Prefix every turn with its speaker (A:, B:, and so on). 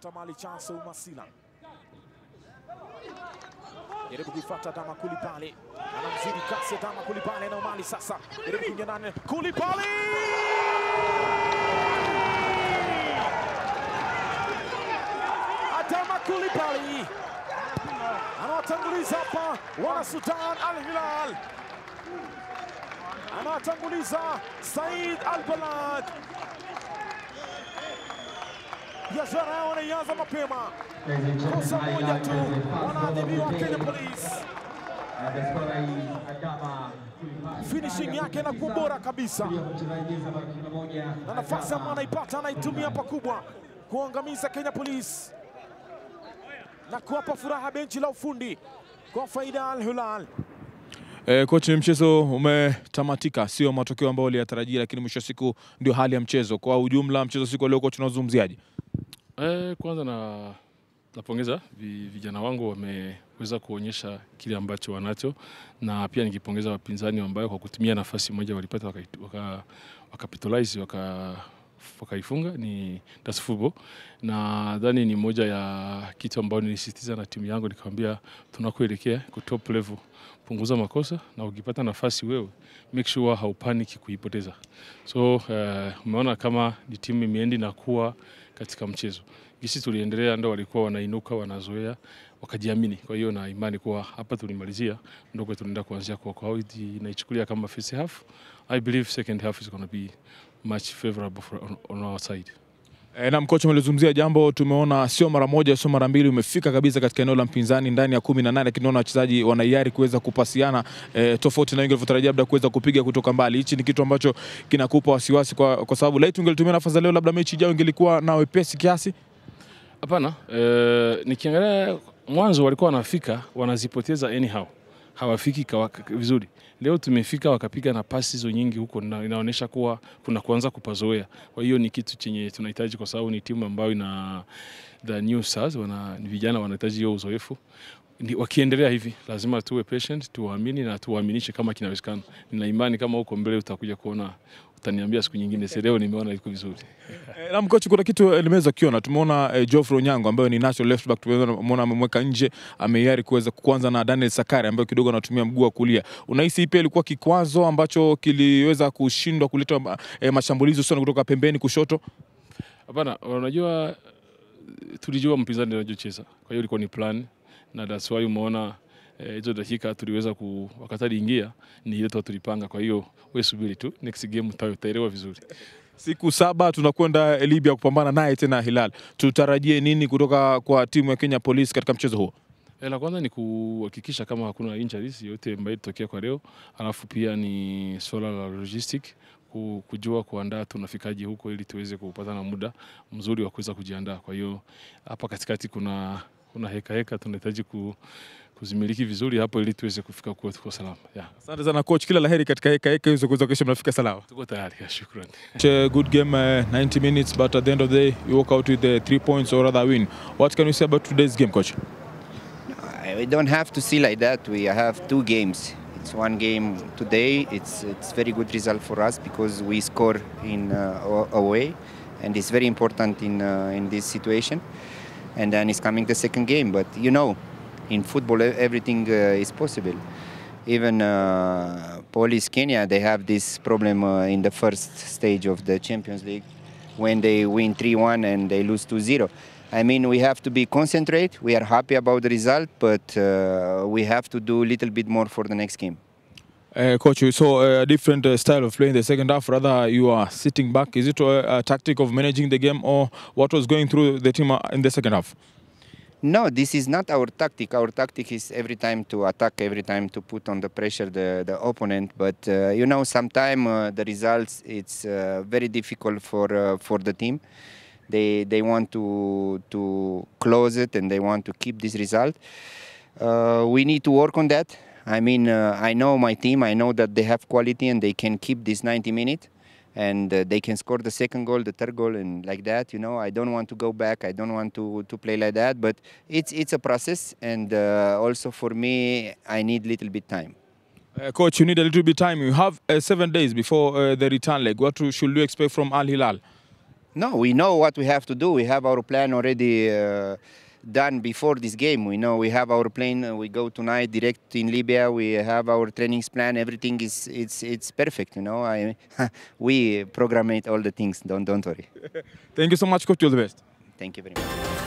A: kumtafuta mali chance Umasila. Jaribu kuifuata Adama Coulibaly. Anamzidi kasi Adama Coulibaly na mali sasa. Jaribu kuingia ndani. Coulibaly! Adama Coulibaly anawatanguliza hapa wana Sudan Al Hilal. Anawatanguliza Said Al Balad. Biashara yao wanaianza mapema. Kosa moja tu wanaadhibiwa Kenya Police. Finishing yake inakuwa bora kabisa, na nafasi ambayo anaipata anaitumia pakubwa kuangamiza Kenya Police na kuwapa furaha benchi la ufundi kwa faida Al Hilal.
B: Coach, mchezo umetamatika, sio matokeo ambayo waliyatarajia, lakini mwisho siku ndio hali ya mchezo. Kwa ujumla mchezo siku leo coach unazungumziaje?
C: Kwanza napongeza vijana wangu wameweza kuonyesha kile ambacho wanacho, na pia nikipongeza wapinzani ambao kwa kutumia nafasi moja walipata wakapitalize wakaifunga. Ni that's football, na nadhani ni moja ya kitu ambao nilisisitiza na timu yangu, nikamwambia tunakoelekea ku top level, punguza makosa, na ukipata nafasi wewe make sure haupaniki kuipoteza. So umeona kama ni timu imeendi na kuwa katika mchezo. Gisi tuliendelea ndio walikuwa wanainuka, wanazoea, wakajiamini. Kwa hiyo na imani kuwa hapa tulimalizia ndio tunaenda kuanzia kwa kawaida, naichukulia kama first half. I believe second half is going to be much favorable on our side.
B: Na mkocha mlizungumzia jambo, tumeona sio mara moja sio mara mbili umefika kabisa katika eneo la mpinzani ndani ya 18, lakini tunaona wachezaji wana hiari kuweza kupasiana tofauti na wengi walivyotarajia labda kuweza kupiga kutoka mbali. Hichi ni kitu ambacho kinakupa wasiwasi kwa sababu laiti ungelitumia nafasi leo labda mechi ijayo ingelikuwa na wepesi kiasi?
C: Hapana, nikiangalia mwanzo walikuwa wanafika wanazipoteza anyhow. Hawafiki vizuri. Leo tumefika wakapiga na pasi hizo nyingi huko, na inaonyesha kuwa kuna kuanza kupazoea. Kwa hiyo ni kitu chenye tunahitaji, kwa sababu ni timu ambayo ina the new stars, ni vijana wanahitaji hiyo uzoefu. Wakiendelea hivi lazima tuwe patient, tuwaamini na tuwaaminishe kama kinawezekana. Nina imani kama huko mbele utakuja kuona, utaniambia siku nyingine leo nimeona iko vizuri.
B: Na mkocha kuna kitu nimeweza kuona, tumeona Geoffrey Onyango ambaye ni natural left back, tumeona amemweka nje, ameyari kuweza kuanza na Daniel Sakari ambaye kidogo anatumia mguu wa kulia. Unahisi ipi ilikuwa kikwazo ambacho kiliweza kushindwa kuleta mashambulizi sana kutoka pembeni kushoto?
C: Hapana, unajua tulijua mpinzani anajocheza. Kwa hiyo ilikuwa ni plan, na that's why umeona hizo dakika tuliweza wakati ingia ni ile tulipanga. Kwa hiyo wewe subiri tu, next game utaelewa vizuri.
B: Siku 7 tunakwenda Libya kupambana naye tena Hilal. Tutarajie nini kutoka kwa timu ya Kenya Police katika mchezo huo?
C: La kwanza ni kuhakikisha kama hakuna injuries yote ambayo itokea kwa leo. Alafu pia ni swala la logistic, kujua kuandaa tunafikaje huko ili tuweze kupata na muda mzuri wa kuweza kujiandaa. Kwa hiyo hapa katikati kuna heka tunahitaji kuzimiliki vizuri hapo ili tuweze kufika kwa salama.
B: Asante sana coach, kila laheri katika heka hizo kuweza kesho mnafika salama.
C: Tuko tayari, shukrani.
B: Good game, 90 minutes, but at the end of the day you walk out with the 3 points or rather win. What can you say about today's game, coach?
D: We don't have to see like that. We have 2 games. It's 1 game today. It's very good result for us because we score in away, and it's very important in this situation. And then it's coming the second game, but you know, in football everything is possible. Even Police Kenya, they have this problem in the first stage of the Champions League when they win 3-1 and they lose 2-0. I mean, we have to be concentrate. We are happy about the result, but we have to do a little bit more for the next game.
B: Coach, you saw a different style of play in the second half. Rather, you are sitting back. Is it a tactic of managing the game, or what was going through the team in the second half?
D: No, this is not our tactic. Our tactic is every time to attack, every time to put on the pressure the opponent. But you know, sometimes the results, it's very difficult for the team. They want to close it and they want to keep this result. We need to work on that. I mean, I know my team. I know that they have quality and they can keep this 90 minutes. And they can score the second goal, the third goal, and like that. You know, I don't want to go back. I don't want to play like that. But it's a process, and also for me, I need a little bit time.
B: Coach, you need a little bit time. You have 7 days before the return leg. What should you expect from Al Hilal?
D: No, we know what we have to do. We have our plan already done before this game. We know we have our plane. We go tonight direct in Libya. We have our trainings plan. Everything is it's perfect. You know, we program all the things. Don't worry.
B: Thank you so much, coach. All the best.
D: Thank you very much.